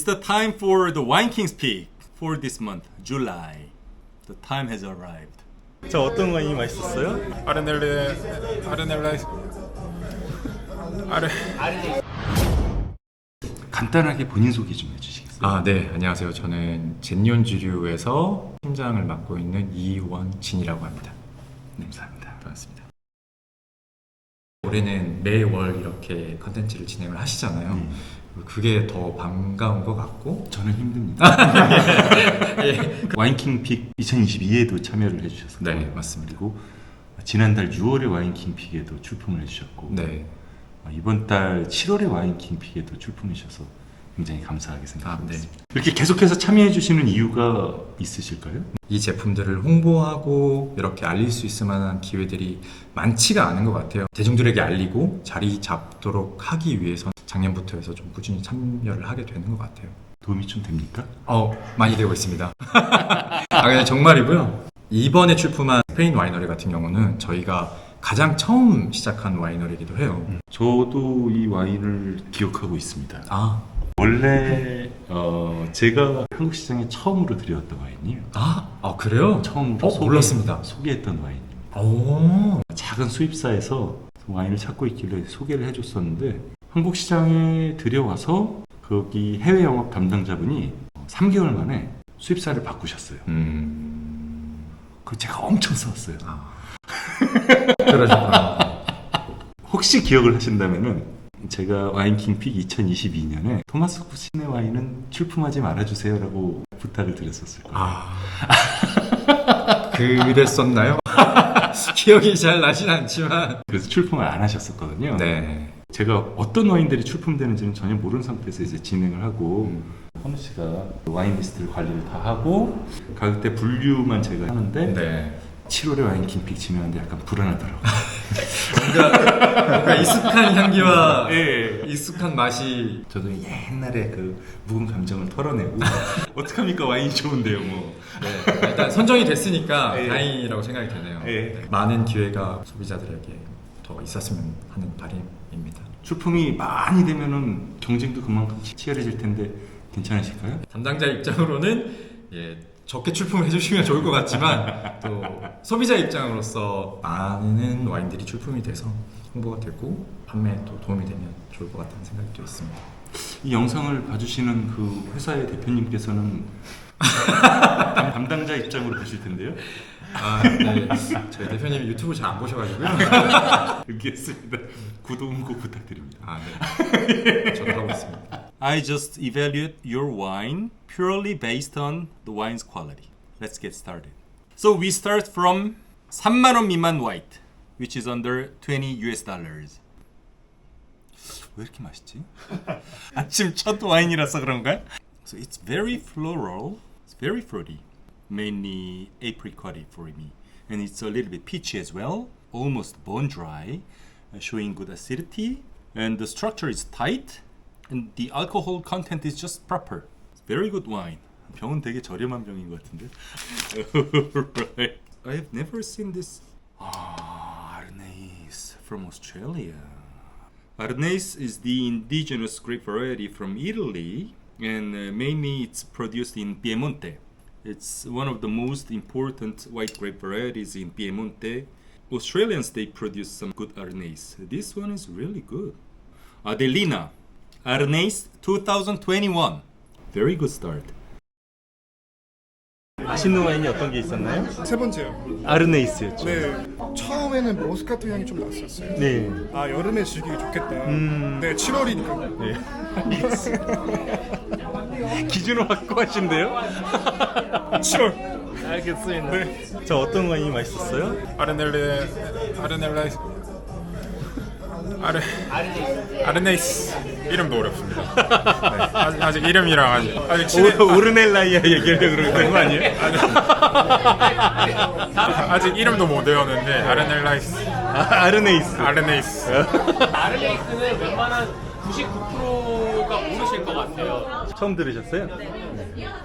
It's the time for the Wine Kings pick for this month, July. The time has arrived. 자, 어떤 와인이 맛있었어요? 간단하게 본인 소개 좀 해주시겠어요? 네, 안녕하세요. 저는 젠년주류에서 팀장을 맡고 있는 이원진이라고 합니다. 네, 감사합니다. 반갑습니다. 올해는 매월 이렇게 컨텐츠를 진행을 하시잖아요. 그게 더 반가운 것 같고 저는 힘듭니다. 예. 와인킹 픽 2022에도 참여를 해주셨어요. 네, 맞습니다. 그리고 지난달 6월에 와인킹 픽에도 출품을 해주셨고 네. 이번 달 7월에 와인킹 픽에도 출품해 주셔서 굉장히 감사하게 생각합니다. 네. 이렇게 계속해서 참여해 주시는 이유가 있으실까요? 이 제품들을 홍보하고 이렇게 알릴 수 있을 만한 기회들이 많지가 않은 것 같아요. 대중들에게 알리고 자리 잡도록 하기 위해서 작년부터 해서 좀 꾸준히 참여를 하게 되는 것 같아요. 도움이 좀 됩니까? 많이 되고 있습니다. 그냥 정말이고요. 이번에 출품한 스페인 와이너리 같은 경우는 저희가 가장 처음 시작한 와이너리이기도 해요. 저도 이 와인을 기억하고 있습니다. 아, 원래 제가 한국 시장에 처음으로 들여왔던 와인이에요. 그래요? 처음으로 몰랐습니다. 소개했던 와인입니다. 오, 작은 수입사에서 와인을 찾고 있길래 소개를 해줬었는데 한국 시장에 들여와서 거기 해외 영업 담당자분이 3개월 만에 수입사를 바꾸셨어요. 그 제가 엄청 싸웠어요. 그러셨구나. 혹시 기억을 하신다면은 제가 와인킹 픽 2022년에 토마스 쿠신의 와인은 출품하지 말아주세요라고 부탁을 드렸었을 거예요. 그랬었나요? 기억이 잘 나진 않지만. 그래서 출품을 안 하셨었거든요. 네. 제가 어떤 와인들이 출품되는지는 전혀 모르는 상태에서 이제 진행을 하고 현우 씨가 와인 리스트를 관리를 다 하고 가격대 분류만 제가 하는데 네. 7월에 와인킹 픽 진행하는데 약간 불안하더라고요. 뭔가 익숙한 향기와 예. 익숙한 맛이. 저도 옛날에 그 묵은 감정을 털어내고 어떡합니까 와인이 좋은데요 뭐. 네, 일단 선정이 됐으니까 예. 다행이라고 생각이 되네요. 예. 네. 많은 기회가 소비자들에게 더 있었으면 하는 바람입니다. 출품이 많이 되면은 경쟁도 그만큼 치열해질 텐데 괜찮으실까요? 담당자 입장으로는 적게 출품을 해주시면 좋을 것 같지만 또 소비자 입장으로서 많은 와인들이 출품이 돼서 홍보가 되고 판매에 또 도움이 되면 좋을 것 같다는 생각이 또 있습니다. 이 영상을 봐주시는 그 회사의 대표님께서는 담당자 입장으로 보실 텐데요. 네. 저희 대표님이 유튜브 잘 안 보셔가지고요. 알겠습니다. 구독 꼭 부탁드립니다. 네. 저도 하고 있습니다. I just evaluate your wine purely based on the wine's quality. Let's get started. So we start from 3만 원 미만 white, which is under 20 US dollars. 왜 이렇게 맛있지? 아침 첫 와인이라서 그런가? So it's very floral, it's very fruity, mainly apricot for me, and it's a little bit peachy as well, almost bone dry, showing good acidity, and the structure is tight, and the alcohol content is just proper. It's very good wine. 병은 되게 저렴한 병인 것 같은데. Right. I have never seen this. Arneis from Australia. Arneis is the indigenous grape variety from Italy, and mainly it's produced in Piemonte. It's one of the most important white grape varieties in Piemonte. Australians, they produce some good Arneis. This one is really good. Adelina, Arneis 2021. Very good start. 맛있는 와인이 어떤 게 있었나요? 세 번째요. 아르네이스였죠. 네. 처음에는 머스카토 향이 좀 났었어요. 네. 여름에 즐기기 좋겠다. 네, 7월이니까. 네. 기준을 확고하신데요? 7월. 알겠습니다. 네. 자, 어떤 와인이 맛있었어요? 아르네이스 이름도 어렵습니다. 네. 아직 이름이랑 아직 친해, 오르넬라이아 얘기하려고 그러는 거 아니에요? 아직 이름도 못 외웠는데 아르네이스. 아르네이스. 아르네이스는 웬만한 99%가 모르실 것 같아요. 처음 들으셨어요?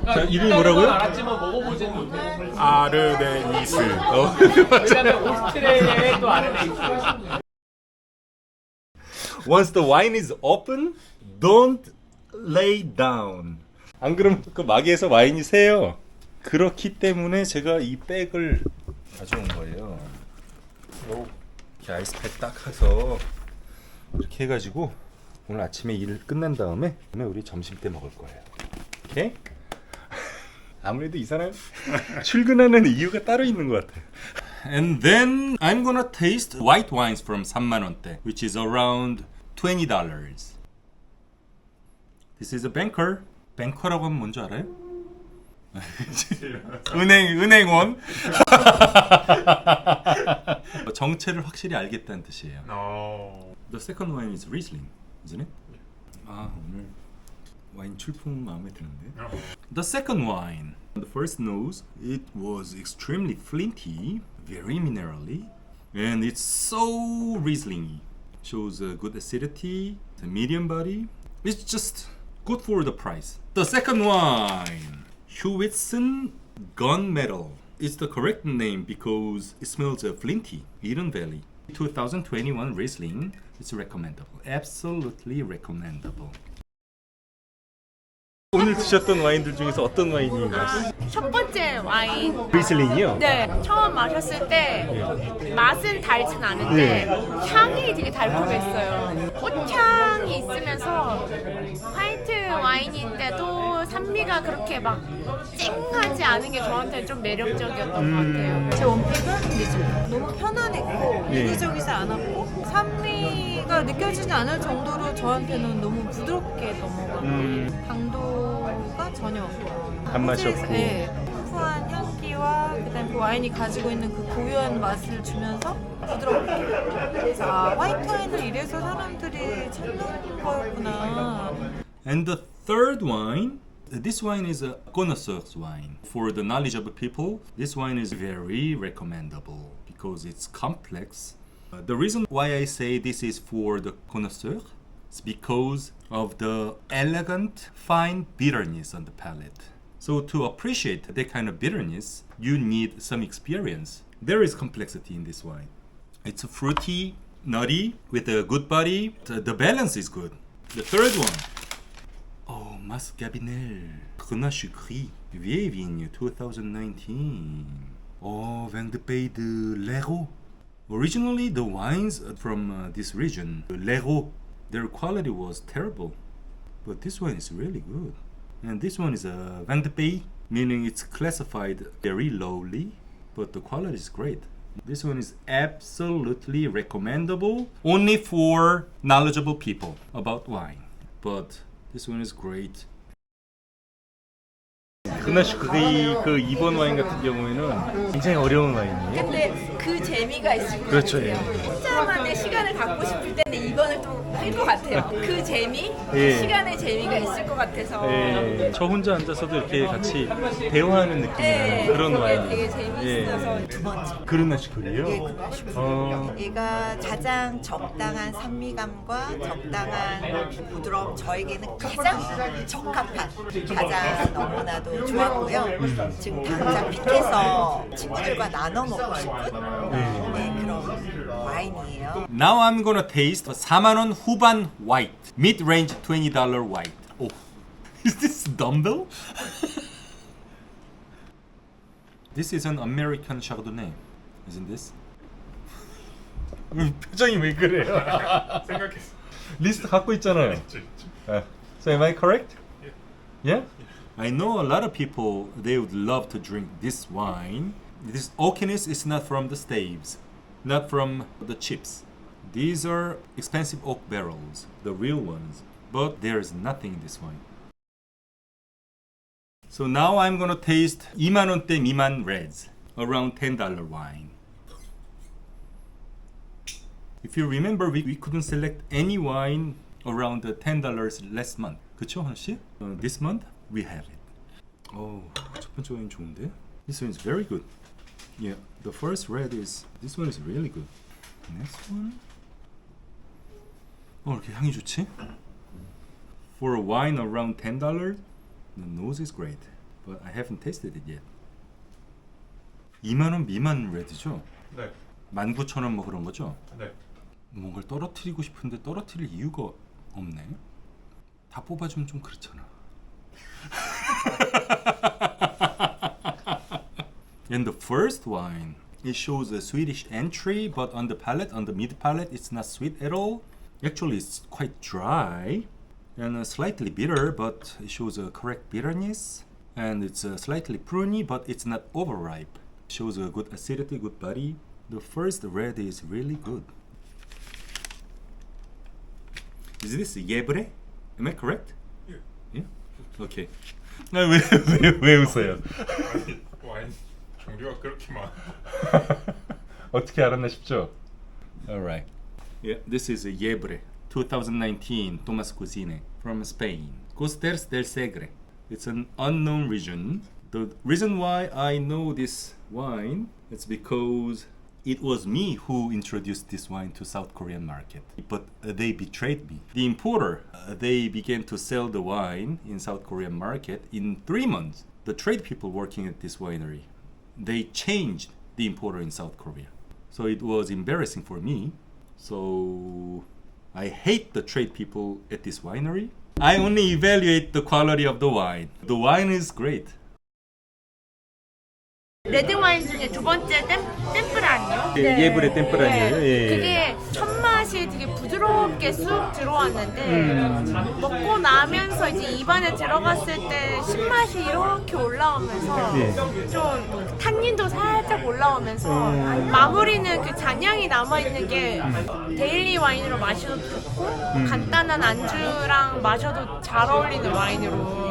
자, 이름이 뭐라고요? 알았지만 먹어보지는 못해요. 아르네이스. 왜냐면 오스트레일리아에 또 아르네이스. Once the wine is open, don't lay down. 안 그러면 그 마개에서 와인이 새요. 그렇기 때문에 제가 이 백을 가져온 거예요. 이렇게 아이스팩 딱 해서 이렇게 해가지고 오늘 아침에 일 끝난 다음에 우리 점심 때 먹을 거예요. 오케이? 아무래도 이 사람 출근하는 이유가 따로 있는 것 같아. And then I'm gonna taste white wines from 3만 원대, which is around $20. This is a banker. 뱅커라고 하면 뭔지 알아요? 은행원. 정체를 확실히 알겠다는 뜻이에요. No. The second wine is Riesling, isn't it? 아 오늘 와인 출품 마음에 드는데. The second wine. The first nose, it was extremely flinty, very minerally, and it's so Riesling-y. Shows a good acidity, a medium body. It's just good for the price. The second wine, Hewitson Gunmetal. It's the correct name because it smells flinty. Eden Valley. 2021 Riesling. It's recommendable. Absolutely recommendable. 오늘 드셨던 와인들 중에서 어떤 와인이 맛있어요? 첫 번째 와인. 리슬링이요? 네, 처음 마셨을 때 맛은 달진 않은데 향이 되게 달콤했어요. 꽃향이 있으면서 화이트 와인인데도 산미가 그렇게 막 쨍하지 않은 게 저한테 좀 매력적이었던 것 같아요. 제 원픽은 리슬링. 너무 편안했고 인위적이지 않았고 산미가 느껴지지 않을 정도로 저한테는 너무 부드럽게 넘어가고 당도가 전혀 없고 단맛이 없고. 네, 풍부한 향기와 그다음 그 와인이 가지고 있는 그 고유한 맛을 주면서 부드럽게. 그래서 아, 화이트 와인을 이래서 사람들이 찾는 거였구나. And the third wine, this wine is a connoisseur's wine. For the knowledgeable people, this wine is very recommendable because it's complex. The reason why I say this is for the connoisseur is because of the elegant, fine bitterness on the palate. So to appreciate that kind of bitterness, you need some experience. There is complexity in this wine. It's fruity, nutty, with a good body. The balance is good. The third one. Oh, Mascabinel. Grenache Gris. Vieille Vigne 2019. Oh, Vin de Pays de l'Hérault. Originally, the wines from this region, l'Hérault, their quality was terrible. But this one is really good. And this one is a Vin de Pays, meaning it's classified very lowly, but the quality is great. This one is absolutely recommendable, only for knowledgeable people about wine. But this one is great. 그나시 그 이번 와인 같은 경우에는 굉장히 어려운 와인이에요. 근데 그 재미가 있을 것 그렇죠, 같아요. 예. 혼자만의 시간을 갖고 싶을 때는 이번을 또 할 것 같아요. 그 재미, 예. 시간의 재미가 있을 것 같아서. 예, 저 혼자 앉아서도 이렇게 같이 대화하는 느낌이에요. 네, 그런 그게 와인. 되게 재미있어서 두 번째. 그르나시 그리요? 예, 그나시 얘가 가장 적당한 산미감과 적당한 부드러움, 저에게는 가장 적합한, 가장 너무나도 좋았고요. 지금 당장 픽해서 친구들과 나눠 먹고 싶은 네, 그런 와인이에요. Now I'm gonna taste 4만 원 후반 white, mid-range $20 white. Oh, is this dumbbell? This is an American Chardonnay, isn't this? 표정이 왜 그래요? 생각했어. 리스트 갖고 있잖아요. So am I correct? Yeah? I know a lot of people, they would love to drink this wine. This oakiness is not from the staves, not from the chips. These are expensive oak barrels, the real ones. But there is nothing in this wine. So now I'm gonna taste 2만 원대 미만 reds, around $10 wine. If you remember, we couldn't select any wine around the $10 last month. 그쵸, 하나 씨? This month we have it. Oh, 첫 번째 와인 좋은데? This one is very good. Yeah, the first red is, this one is really good. Next one. 이렇게 향이 좋지? For a wine around $10, the nose is great, but I haven't tasted it yet. 2만 원 미만 레드죠? 네. 19,000원 뭐 그런 거죠? 네. 뭔가를 떨어뜨리고 싶은데 떨어뜨릴 이유가 없네. 다 뽑아주면 좀 그렇잖아. And the first wine, it shows a Swedish entry, but on the palate, on the mid palate, it's not sweet at all. Actually, it's quite dry and slightly bitter, but it shows a correct bitterness. And it's slightly pruny, but it's not overripe. Shows a good acidity, good body. The first red is really good. Is this Yebre? Am I correct? Yeah. Okay. 왜 웃어요? 와인 종류가 그렇게 많아. 어떻게 알았나 싶죠? Alright. Yeah, this is Yebre 2019 Tomas Cuisine from Spain. Costers del Segre. It's an unknown region. The reason why I know this wine is because it was me who introduced this wine to South Korean market. But they betrayed me. The importer, they began to sell the wine in South Korean market in 3 months. The trade people working at this winery, they changed the importer in South Korea. So it was embarrassing for me. So I hate the trade people at this winery. I only evaluate the quality of the wine. The wine is great. 레드 와인 중에 두 번째 템프라니요? 예브레 템프라니요. 예. 그게 첫 맛이 되게 부드럽게 쑥 들어왔는데 먹고 나면서 이제 입안에 들어갔을 때 신맛이 이렇게 올라오면서 좀 탄닌도 살짝 올라오면서 마무리는 그 잔향이 남아있는 게 데일리 와인으로 마셔도 좋고 간단한 안주랑 마셔도 잘 어울리는 와인으로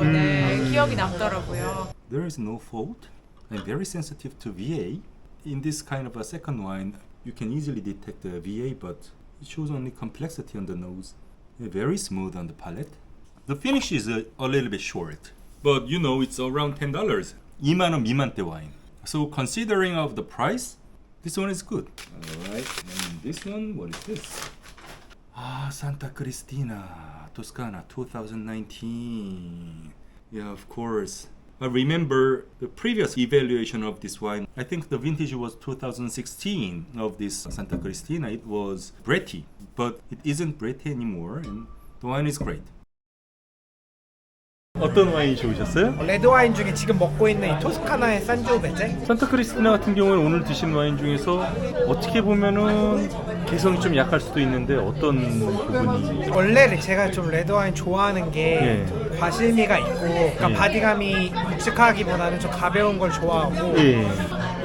기억이 남더라고요. There is no fault. I'm very sensitive to VA. In this kind of a second wine, you can easily detect the VA, but it shows only complexity on the nose. Very smooth on the palate. The finish is a little bit short, but you know it's around $10. 2만 원 미만대 wine. So considering of the price, this one is good. Alright, and this one, what is this? Santa Cristina, Toscana, 2019. Yeah, of course. I remember the previous evaluation of this wine. I think the vintage was 2016 of this Santa Cristina. It was Bretty, but it isn't Bretty anymore, and the wine is great. 어떤 와인이 좋으셨어요? 레드 와인 중에 지금 먹고 있는 이 토스카나의 산지오베제? 산타 크리스티나 같은 경우는 오늘 드신 와인 중에서 어떻게 보면은 개성이 좀 약할 수도 있는데 어떤 부분이? 원래 제가 좀 레드 와인 좋아하는 게 과실미가 있고 그러니까 바디감이 묵직하기보다는 좀 가벼운 걸 좋아하고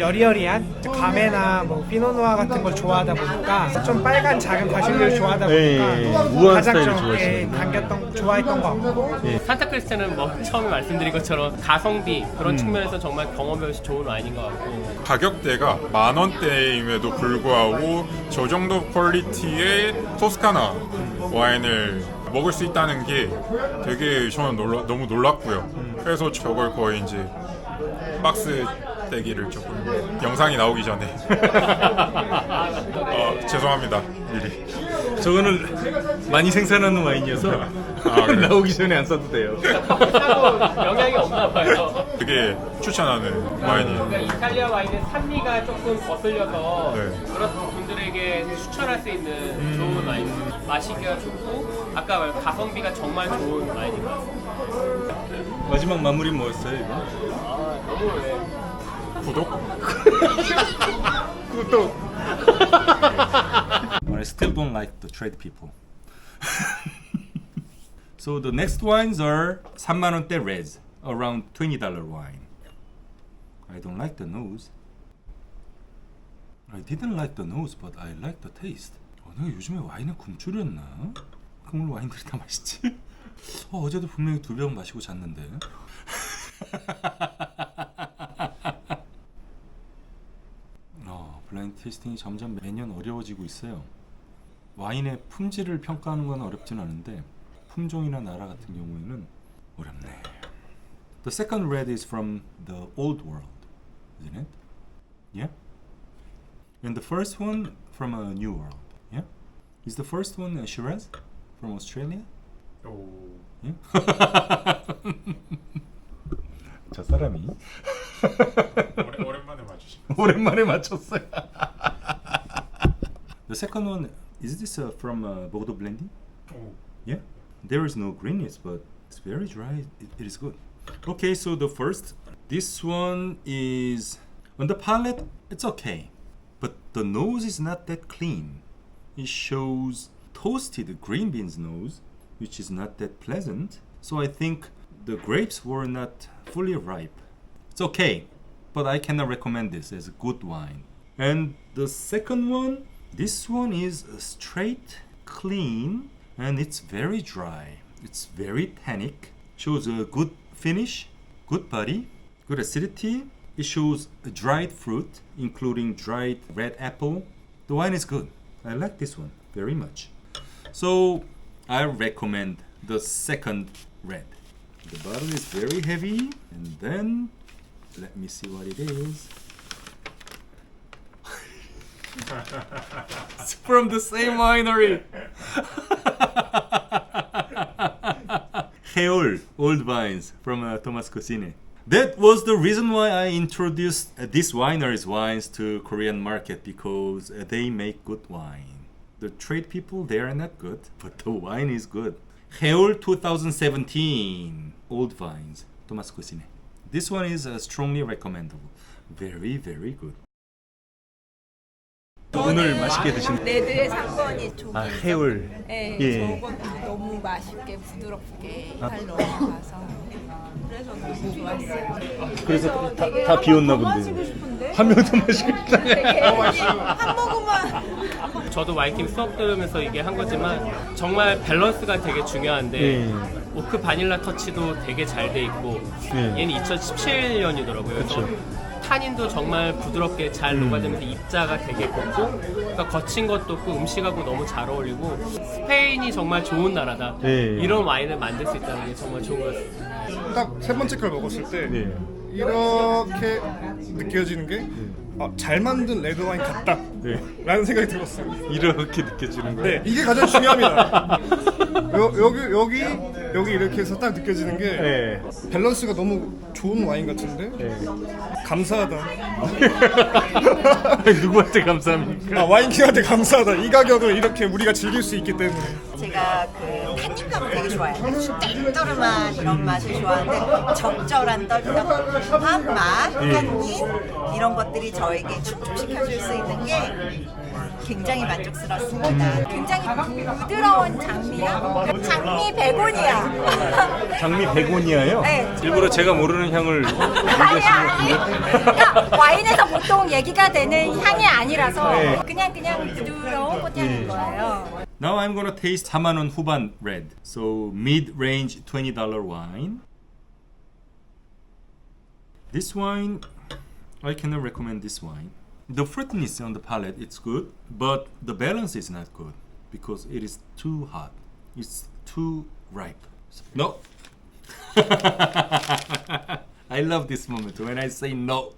여리여리한 가메나 뭐 피노누아 같은 걸 좋아하다 보니까 좀 빨간 작은 과실미를 좋아하다 보니까 우아한 가장 스타일을 좀 좋아하시는구나. 좋아했던 것 같고 산타 크리스티는 뭐 처음에 말씀드린 것처럼 가성비 그런 측면에서 정말 경험해보시 좋은 와인인 것 같고 가격대가 10,000원대임에도 불구하고 저 정도 퀄리티의 토스카나 와인을 먹을 수 있다는 게 되게 저는 너무 놀랐고요. 그래서 저걸 거의 이제 박스 떼기를 조금 영상이 나오기 전에 죄송합니다 미리. 저거는 많이 생산하는 와인이어서 그래요? 나오기 전에 안 써도 돼요. 영향이 없나 봐요. 되게 추천하는 와인이에요. 이탈리아 와인은 산미가 조금 거슬려서 네. 그런 분들에게 추천할 수 있는 좋은 와인. 마시기가 좋고 아까 가성비가 정말 좋은 와인인 것 같습니다. 마지막 마무리 뭐였어요 이거? 너무 구독? But I still don't like the trade people. So the next wines are 3만 원대 reds, around $20 wine. I don't like the nose. I didn't like the nose, but I like the taste. 내가 요즘에 와인에 굶주렸나? 그럼 오늘 와인들이 다 맛있지? 어제도 분명히 2병 마시고 잤는데. 블라인드 테이스팅이 점점 매년 어려워지고 있어요. 와인의 품질을 평가하는 건 어렵진 않은데 품종이나 나라 같은 경우에는 어렵네. The second red is from the old world, isn't it? Yeah? And the first one from a new world, yeah? Is the first one Shiraz from Australia? Yeah? 저 사람이 오랜만에 맞으신 오랜만에 맞췄어요. The second one, is this from Bordeaux blending? Yeah. There is no greenness, but it's very dry. It is good. Okay, so the first, this one is on the palate. It's okay, but the nose is not that clean. It shows toasted green beans nose, which is not that pleasant. So I think the grapes were not fully ripe. It's okay, but I cannot recommend this as a good wine. And the second one, this one is straight, clean, and it's very dry. It's very tannic. Shows a good finish, good body, good acidity. It shows dried fruit, including dried red apple. The wine is good. I like this one very much. So I recommend the second red. The bottle is very heavy, and then let me see what it is. It's from the same winery. Heol Old Vines from Thomas Cosine. That was the reason why I introduced this winery's wines to Korean market, because they make good wine. The trade people, they are not good, but the wine is good. Heol 2017 Old Vines, Thomas Cosine. This one is strongly recommendable. Very, very good. 오늘 맛있게 드신 레드의 상권이 조금 해울. 네, 예. 저건 너무 맛있게 부드럽게 잘 넘어가서 그래서 너무 좋았어요. 그래서 되게 다 비웠나 한 본데. 마시고 싶은데 한 명 더 마시고 싶다. 되게 한 모금만 저도 와인팀 수업 들으면서 이게 한 거지만 정말 밸런스가 되게 중요한데 오크 바닐라 터치도 되게 잘 돼 있고 얘는 2017년이더라고요. 그래서 타닌도 정말 부드럽게 잘 녹아들면서 입자가 되게 곱고 그러니까 거친 것도 없고 음식하고 너무 잘 어울리고 스페인이 정말 좋은 나라다. 이런 와인을 만들 수 있다는 게 정말 좋은 것 같습니다. 딱 세 번째 걸 먹었을 때 이렇게 느껴지는 게 잘 만든 레드 와인 같다 라는 생각이 들었어요. 이렇게 느껴지는 거예요? 네, 이게 가장 중요합니다. 여기 이렇게 해서 딱 느껴지는 게 밸런스가 너무 좋은 와인 같은데 감사하다. 누구한테 감사합니까? 와인킹한테 감사하다. 이 가격을 이렇게 우리가 즐길 수 있기 때문에. 제가 그 탄닌감을 되게 좋아해요. 땡떠름한 이런 맛을 좋아하는데 적절한 떨떡한 맛, 탄닌 이런 것들이 저에게 충족시켜줄 수 있는 게 굉장히 만족스럽습니다. 굉장히 부드러운 장미향, 장미 베고니아. 장미 베고니아요? 네. 일부러 제가 모르는 향을 아니. 그러니까 와인에서 보통 얘기가 되는 향이 아니라서 그냥 부드러운 꽃향인 거예요. Now I'm gonna taste 4만 원 후반 red. So mid-range $20 wine. This wine, I cannot recommend this wine. The fruitiness on the palate, it's good, but the balance is not good because it is too hot. It's too ripe. No. I love this moment when I say no.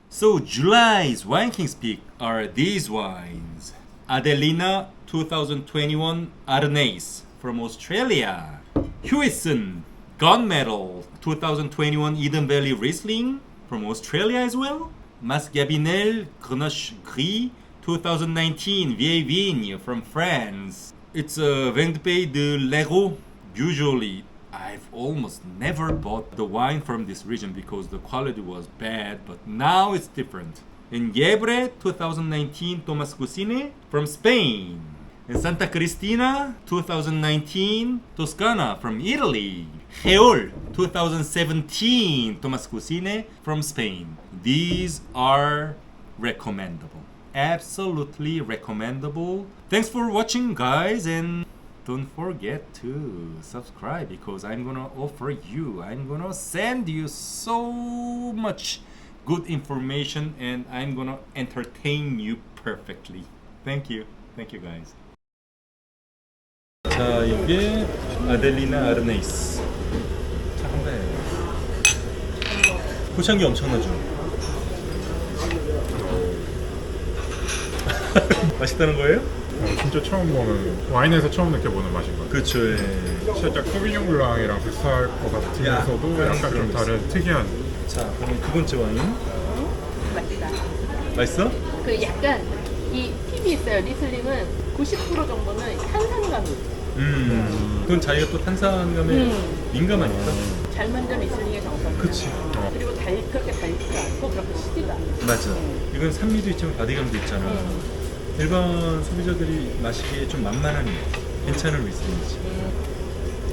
So July's Wine Kings pick are these wines. Adelina 2021 Arnaise from Australia. Hewison Gunmetal 2021 Eden Valley Riesling from Australia as well. Masgabinel Grenache Gris 2019 Vieille Vigne from France. It's a Vendée de l'Hérault. Usually I've almost never bought the wine from this region because the quality was bad, but now it's different. In Yebre 2019 Thomas Cosine from Spain. In Santa Cristina 2019 Toscana from Italy. Heol 2017 Thomas Cosine from Spain. These are recommendable. Absolutely recommendable. Thanks for watching, guys, and don't forget to subscribe because I'm gonna send you so much good information and I'm gonna entertain you perfectly. Thank you guys. 자, 이게 아델리나 아르네이스. 차가워요. 포장이 엄청나죠? 맛있다는 거예요? 진짜 처음 보는 와인에서 처음 느껴보는 맛인 것 같아요. 그렇죠. 예. 살짝 소비뇽 블랑이랑 비슷할 것 같으면서도 약간 좀 다른 특이한. 자, 그럼 두 번째 와인. 맛있어? 그 약간 이 팁이 있어요. 리슬링은 90% 정도는 탄산감이 있어요. 그건 자기가 또 탄산감에 민감하니까. 잘 만든 리슬링의 정석. 그치. 그리고 그렇게 달지도 않고 그렇게 시지도 않고. 맞아. 이건 산미도 있지만 바디감도 있잖아. 일반 소비자들이 마시기에 좀 만만한 괜찮은 리슬링이지.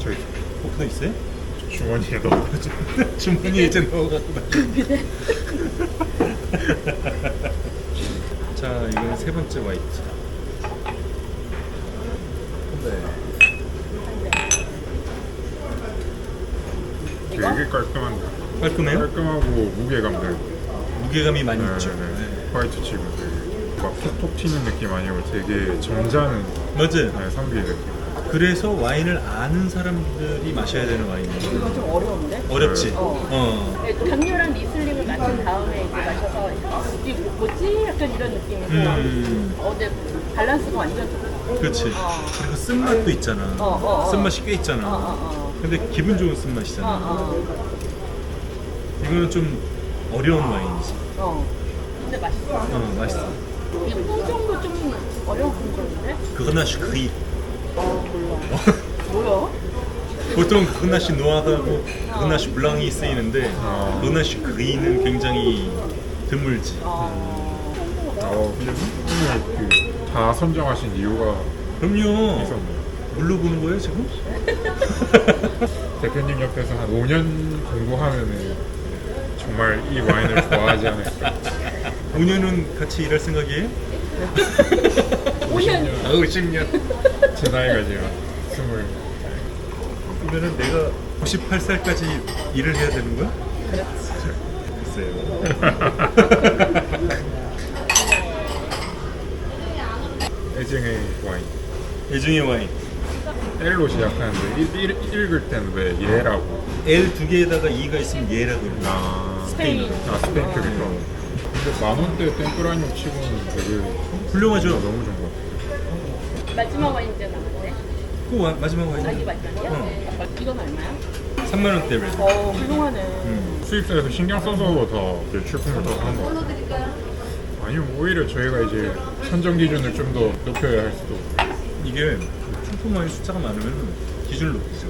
저희 오프너 있어요? 주머니에 넣어가지고 주머니에 이제 넣어갖고 자, 이건 세 번째 와이트. 되게 깔끔한데. 깔끔해요? 깔끔하고 무게감들. 무게감이 많이 있죠. 화이트 치고 되게 막 톡톡 튀는 느낌 아니고 되게 점잖은 맞아요. 산미 느낌. 그래서 와인을 아는 사람들이 마셔야 되는 와인이에요. 이거 좀 어려운데? 어렵지? 네, 강렬한 리슬링을 마신 다음에 이제 마셔서 이게 뭐지? 약간 이런 느낌이고 근데 밸런스가 완전 좋고. 그렇지. 그리고 쓴맛도 있잖아. 쓴맛이 꽤 있잖아. 근데 기분 좋은 쓴맛이잖아. 이거는 좀 어려운 와인이지. 근데 맛있어. 맛있어. 이 품종도 좀 어려운 품종인데? 그거나시 그이. 몰라. 뭐야? 보통 그거나시 노아하고 그거나시 블랑이 쓰이는데 그거나시 그이는 굉장히 드물지. 다 선정하신 이유가 그럼요. 있었네요. 물로 보는 거예요 지금? 대표님 옆에서 한 5년 공부하면은 정말 이 와인을 좋아하지 않을까. 5년은 같이 일할 생각이에요? 5년. 50년. 제 나이가 지금 20. 그러면은 내가 98살까지 일을 해야 되는 거야? 글쎄요. 애증의 와인. 애중의 와인. L로 시작하는데 읽을 때는 왜 얘라고? L 두 개에다가 E가 있으면 얘라고 그러는 거야. 스페인. 스페인 크기가. 근데 10,000원대 땡크라니오 치고는 되게 훌륭하죠? 너무 좋은 것 같아요. 마지막 와인 이제 남았네. 그 마지막 와인. 아니 마지막이야? 이건 얼마야? 3만 원대를. 훌륭하네. 수입사에서 신경 써서 더 이렇게 출품을 더 하는 것 같아요. 아니면 오히려 저희가 이제 선정 기준을 좀 더 높여야 할 수도. 이게 출품 와인 숫자가 많으면 기준을 높이죠.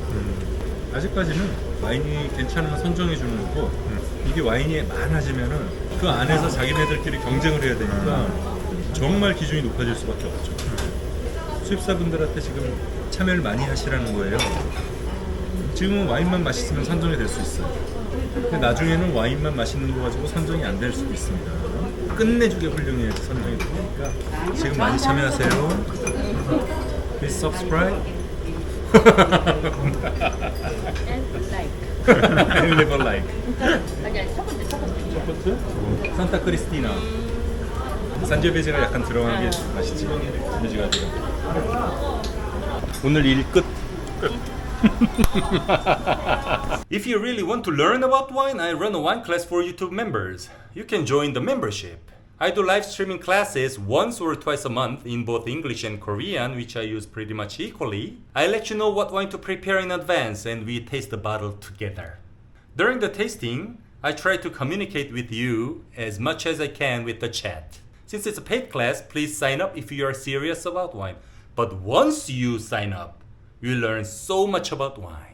아직까지는 와인이 괜찮으면 선정해 주는 거고 이게 와인이 많아지면은 그 안에서 자기네들끼리 경쟁을 해야 되니까 정말 기준이 높아질 수밖에 없죠. 수입사분들한테 지금 참여를 많이 하시라는 거예요. 지금은 와인만 맛있으면 선정이 될 수 있어요. 근데 나중에는 와인만 맛있는 거 가지고 선정이 안 될 수도 있습니다. 끝내주게 훌륭해야지 선정이 되니까 지금 많이 참여하세요. Please subscribe. And like. I live a like. 아니 첫 번째. 첫 번째? 산타 크리스티나. 산지오베지가 약간 들어간 게 맛있지. 베지가 들어. 오늘 일 끝. If you really want to learn about wine, I run a wine class for YouTube members. You can join the membership. I do live streaming classes once or twice a month in both English and Korean, which I use pretty much equally. I let you know what wine to prepare in advance and we taste the bottle together. During the tasting, I try to communicate with you as much as I can with the chat. Since it's a paid class, please sign up if you are serious about wine. But once you sign up, you learn so much about wine.